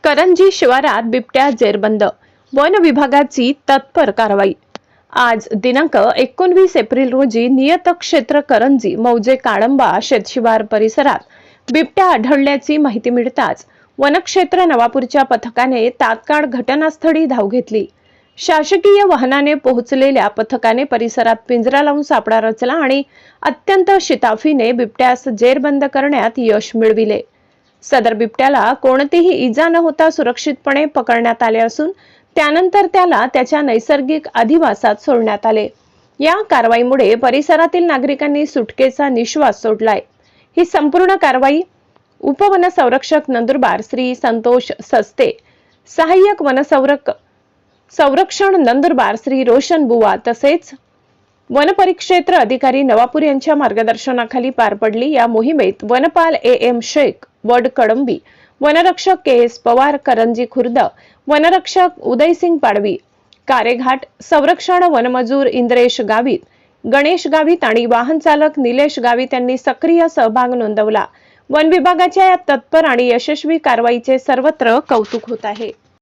करंजी शिवारात बिबट्या जेरबंद, वन विभागाची तत्पर कारवाई। आज दिनांक 19 एप्रिल रोजी नियतक्षेत्र करंजी मौजे काळंबा शेतशिवार परिसरात बिबट्या आढळल्याची माहिती मिळताच वनक्षेत्र नवापूरच्या पथकाने तात्काळ घटनास्थळी धाव घेतली। शासकीय वाहनाने पोहोचलेल्या पथकाने परिसरात पिंजरा लावून सापळा रचला आणि अत्यंत शिताफीने बिबट्यास जेरबंद करण्यात यश मिळविले। सदर बिबट्याला कोणतीही इजा न होता सुरक्षितपणे पकडण्यात आले असून त्यानंतर त्याला त्याच्या नैसर्गिक अधिवासात सोडण्यात आले। या कारवाईमुळे परिसरातील नागरिकांनी सुटकेचा निश्वास सोडलाय। ही संपूर्ण कारवाई उपवनसंरक्षक नंदुरबार श्री संतोष सस्ते, सहाय्यक संरक्षण नंदुरबार श्री रोशन बुवा तसेच वनपरिक्षेत्र अधिकारी नवापूर यांच्या मार्गदर्शनाखाली पार पडली। या मोहिमेत वनपाल AM शेख वडकडंबी, वनरक्षक KS पवार करंजी खुर्द, वनरक्षक उदयसिंग पाडवी कारेघाट, संरक्षण वनमजूर इंद्रेश गावित, गणेश गावित आणि वाहन चालक निलेश गावित यांनी सक्रिय सहभाग नोंदवला। वन विभागाच्या या तत्पर आणि यशस्वी कारवाईचे सर्वत्र कौतुक होत आहे।